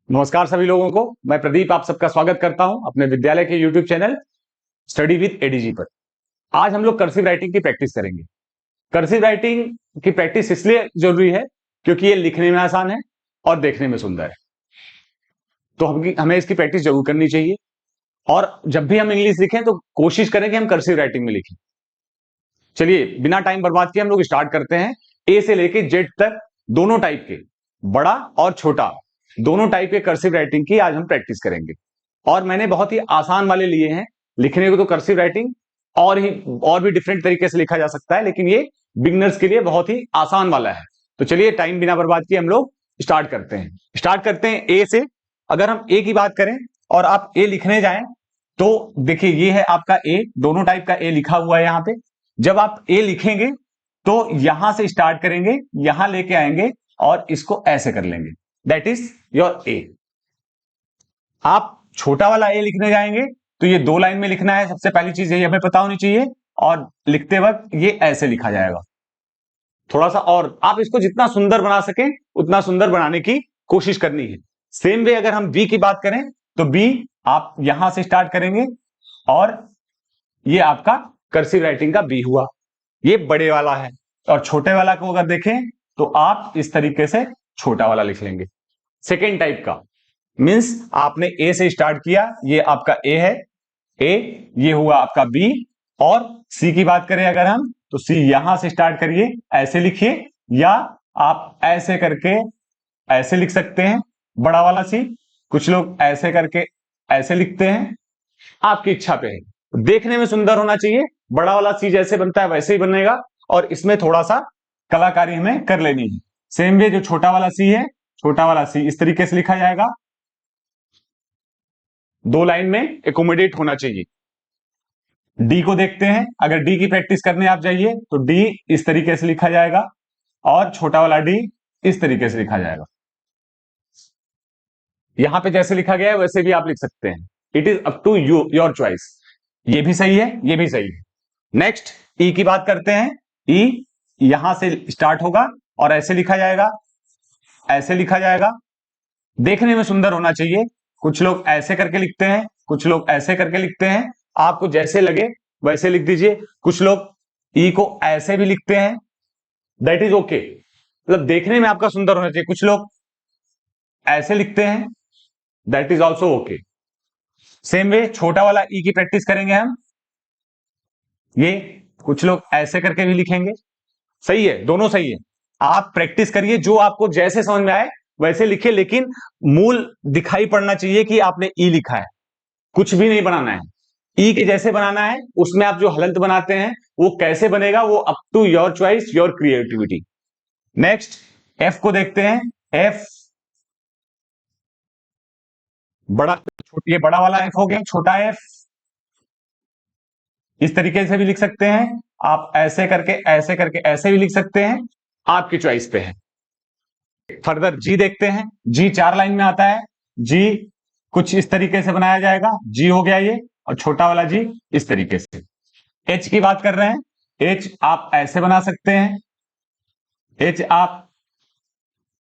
नमस्कार सभी लोगों को। मैं प्रदीप आप सबका स्वागत करता हूं अपने विद्यालय के YouTube channel study with ADG पर। आज हम लोग कर्सिव राइटिंग की प्रैक्टिस करेंगे। कर्सिव राइटिंग की प्रैक्टिस इसलिए जरूरी है क्योंकि ये लिखने में आसान है और देखने में सुंदर है, तो हमें इसकी प्रैक्टिस जरूर करनी चाहिए। और जब भी हम इंग्लिश लिखें तो कोशिश करें कि हम कर्सिव राइटिंग में लिखें। चलिए बिना टाइम बर्बाद किए हम लोग स्टार्ट करते हैं। ए से लेके जेड तक दोनों टाइप के, बड़ा और छोटा, दोनों टाइप के कर्सिव राइटिंग की आज हम प्रैक्टिस करेंगे। और मैंने बहुत ही आसान वाले लिए हैं लिखने को। तो कर्सिव राइटिंग और भी डिफरेंट तरीके से लिखा जा सकता है, लेकिन ये बिगिनर्स के लिए बहुत ही आसान वाला है। तो चलिए टाइम बिना बर्बाद किए हम लोग स्टार्ट करते हैं ए से। अगर हम ए की बात करें और आप ए लिखने जाएं तो देखिए ये है आपका ए, दोनों टाइप का ए लिखा हुआ है यहां पे। जब आप ए लिखेंगे तो यहां से स्टार्ट करेंगे, यहां लेके आएंगे और इसको ऐसे कर लेंगे, दैट इज योर ए। आप छोटा वाला ए लिखने जाएंगे तो ये 2 लाइन में लिखना है। सबसे पहली चीज यही हमें पता होनी चाहिए। और लिखते वक्त ये ऐसे लिखा जाएगा। थोड़ा सा और आप इसको जितना सुंदर बना सकें उतना सुंदर बनाने की कोशिश करनी है। सेम वे अगर हम बी की बात करें तो बी आप यहां से स्टार्ट करेंगे और ये आपका कर्सिव राइटिंग का बी हुआ। ये बड़े वाला है। और छोटे वाला को अगर देखें तो आप इस तरीके से छोटा वाला लिख लेंगे। सेकेंड टाइप का मींस आपने ए से स्टार्ट किया, ये आपका ए है, ए ये हुआ आपका बी। और सी की बात करें अगर हम तो सी यहां से स्टार्ट करिए, ऐसे लिखिए, या आप ऐसे करके ऐसे लिख सकते हैं बड़ा वाला सी। कुछ लोग ऐसे करके ऐसे लिखते हैं, आपकी इच्छा पे है। देखने में सुंदर होना चाहिए। बड़ा वाला सी जैसे बनता है वैसे ही बनेगा और इसमें थोड़ा सा कलाकारी हमें कर लेनी है। सेम वे जो छोटा वाला सी है, छोटा वाला सी इस तरीके से लिखा जाएगा, 2 लाइन में एकोमोडेट होना चाहिए। डी को देखते हैं। अगर डी की प्रैक्टिस करने आप जाइए तो डी इस तरीके से लिखा जाएगा और छोटा वाला डी इस तरीके से लिखा जाएगा। यहां पे जैसे लिखा गया है वैसे भी आप लिख सकते हैं। It is up to you, your choice. ये भी सही है, ये भी सही है। नेक्स्ट ई की बात करते हैं। ई यहां से स्टार्ट होगा और ऐसे लिखा जाएगा, ऐसे लिखा जाएगा। देखने में सुंदर होना चाहिए। कुछ लोग ऐसे करके लिखते हैं, कुछ लोग ऐसे करके लिखते हैं। आपको जैसे लगे वैसे लिख दीजिए। कुछ लोग ई को ऐसे भी लिखते हैं, दैट इज ओके। मतलब देखने में आपका सुंदर होना चाहिए। कुछ लोग ऐसे लिखते हैं, that is also okay. Same way छोटा वाला ई की प्रैक्टिस करेंगे हम। ये कुछ लोग ऐसे करके भी लिखेंगे। सही है, दोनों सही है। आप प्रैक्टिस करिए, जो आपको जैसे समझ में आए वैसे लिखिए, लेकिन मूल दिखाई पड़ना चाहिए कि आपने ई लिखा है। कुछ भी नहीं बनाना है, ई के जैसे बनाना है। उसमें आप जो हलंत बनाते हैं वो कैसे बनेगा, वो up to your choice, your creativity. Next F को देखते हैं। एफ बड़ा, ये बड़ा वाला एफ हो गया, छोटा एफ इस तरीके से भी लिख सकते हैं। आप ऐसे करके ऐसे करके ऐसे भी लिख सकते हैं, आपकी चॉइस पे है। फर्दर जी देखते हैं। जी 4 लाइन में आता है। जी कुछ इस तरीके से बनाया जाएगा, जी हो गया ये, और छोटा वाला जी इस तरीके से। एच की बात कर रहे हैं। एच आप ऐसे बना सकते हैं, एच आप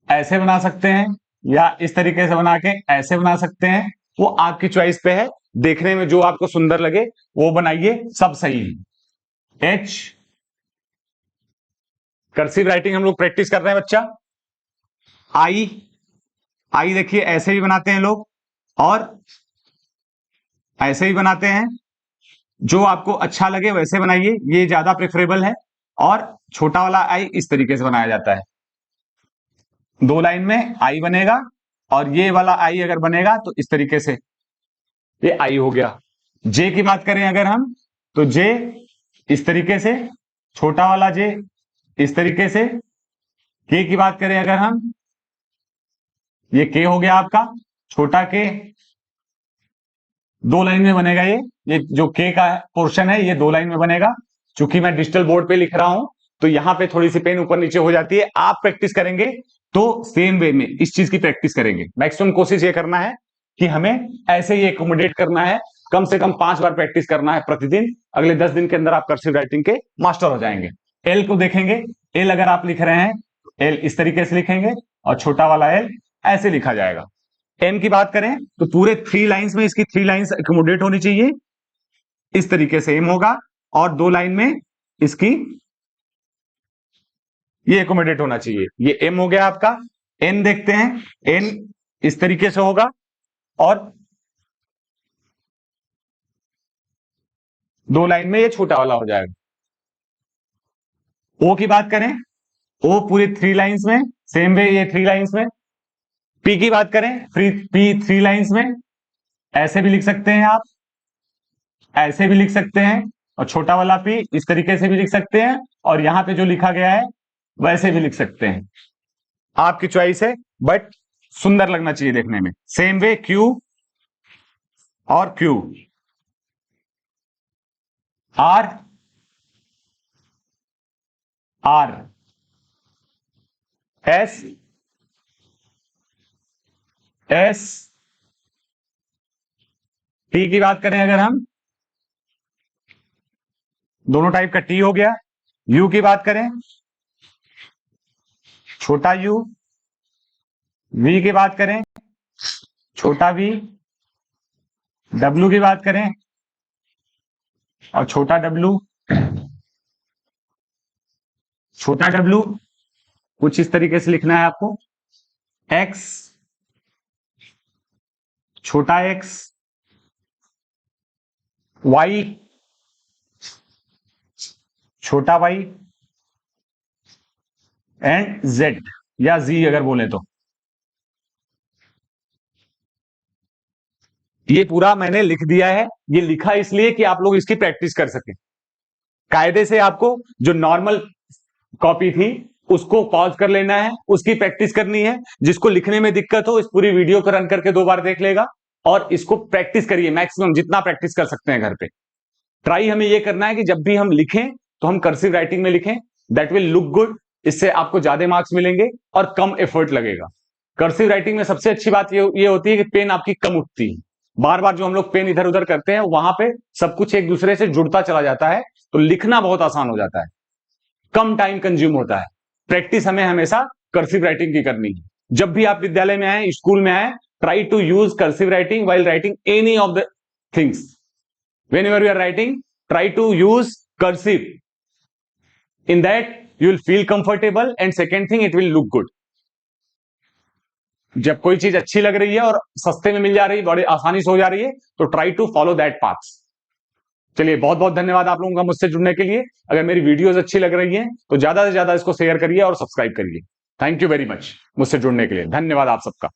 ऐसे बना सकते हैं, या इस तरीके से बना के ऐसे बना सकते हैं। वो आपकी चॉइस पे है। देखने में जो आपको सुंदर लगे वो बनाइए, सब सही है। एच कर्सिव राइटिंग हम लोग प्रैक्टिस कर रहे हैं बच्चा। आई, आई देखिए ऐसे भी बनाते हैं लोग और ऐसे भी बनाते हैं। जो आपको अच्छा लगे वैसे बनाइए, ये ज्यादा प्रेफरेबल है। और छोटा वाला आई इस तरीके से बनाया जाता है। 2 लाइन में आई बनेगा और ये वाला आई अगर बनेगा तो इस तरीके से ये आई हो गया। जे की बात करें अगर हम तो जे इस तरीके से, छोटा वाला जे इस तरीके से। के की बात करें अगर हम, ये के हो गया आपका, छोटा के 2 लाइन में बनेगा। ये जो के का पोर्शन है ये 2 लाइन में बनेगा। चूंकि मैं डिजिटल बोर्ड पे लिख रहा हूं तो यहां पे थोड़ी सी पेन ऊपर नीचे हो जाती है। आप प्रैक्टिस करेंगे तो सेम वे में इस चीज की प्रैक्टिस करेंगे। मैक्सिमम कोशिश ये करना है कि हमें ऐसे ही एकोमोडेट करना है। कम से कम 5 बार प्रैक्टिस करना है प्रतिदिन। अगले 10 दिन के अंदर आप कर्सिव राइटिंग के मास्टर हो जाएंगे। एल को देखेंगे। एल अगर आप लिख रहे हैं, एल इस तरीके से लिखेंगे और छोटा वाला एल ऐसे लिखा जाएगा। एम की बात करें तो पूरे 3 लाइंस में इसकी 3 लाइंस एकोमोडेट होनी चाहिए, इस तरीके से एम होगा, और 2 लाइन में इसकी ये एकोमोडेट होना चाहिए। ये एम हो गया आपका। एन देखते हैं, एन इस तरीके से होगा, और 2 लाइन में ये छोटा वाला हो जाएगा। ओ की बात करें, ओ पूरी 3 लाइंस में, सेम वे ये 3 लाइंस में। पी की बात करें, पी 3 लाइंस में, ऐसे भी लिख सकते हैं आप, ऐसे भी लिख सकते हैं, और छोटा वाला पी इस तरीके से भी लिख सकते हैं, और यहां पे जो लिखा गया है वैसे भी लिख सकते हैं, आपकी चॉइस है, बट सुंदर लगना चाहिए देखने में। सेम वे क्यू और Q, R, R, S, S, T की बात करें अगर हम, दोनों टाइप का टी हो गया। यू की बात करें, छोटा यू। वी की बात करें, छोटा वी। डब्ल्यू की बात करें, और छोटा डब्ल्यू। छोटा डब्ल्यू कुछ इस तरीके से लिखना है आपको। एक्स, छोटा एक्स। वाई, छोटा वाई। एंड जेड या जी अगर बोले तो। ये पूरा मैंने लिख दिया है, ये लिखा इसलिए कि आप लोग इसकी प्रैक्टिस कर सकें। कायदे से आपको जो नॉर्मल कॉपी थी उसको पॉज कर लेना है, उसकी प्रैक्टिस करनी है। जिसको लिखने में दिक्कत हो इस पूरी वीडियो को रन करके 2 बार देख लेगा, और इसको प्रैक्टिस करिए मैक्सिमम, जितना प्रैक्टिस कर सकते हैं घर पे। ट्राई हमें ये करना है कि जब भी हम लिखें तो हम कर्सिव राइटिंग में लिखें, दैट विल लुक गुड। इससे आपको ज्यादा मार्क्स मिलेंगे और कम एफर्ट लगेगा। कर्सिव राइटिंग में सबसे अच्छी बात ये होती है कि पेन आपकी कम उठती है। बार बार जो हम लोग पेन इधर उधर करते हैं वहां पे सब कुछ एक दूसरे से जुड़ता चला जाता है, तो लिखना बहुत आसान हो जाता है, कम टाइम कंज्यूम होता है। प्रैक्टिस हमें हमेशा कर्सिव राइटिंग की करनी है। जब भी आप विद्यालय में आए, स्कूल में आए, try to use cursive writing while writing any of the things. Whenever you are writing, try to use cursive. In that you will feel comfortable, and second thing, it will look good. जब कोई चीज अच्छी लग रही है और सस्ते में मिल जा रही है, बड़े आसानी से हो जा रही है, तो try to follow that path. चलिए, बहुत बहुत धन्यवाद आप लोगों का मुझसे जुड़ने के लिए। अगर मेरी वीडियोस अच्छी लग रही हैं तो ज्यादा से ज्यादा इसको शेयर करिए और सब्सक्राइब करिए। थैंक यू वेरी मच मुझसे जुड़ने के लिए। धन्यवाद आप सबका।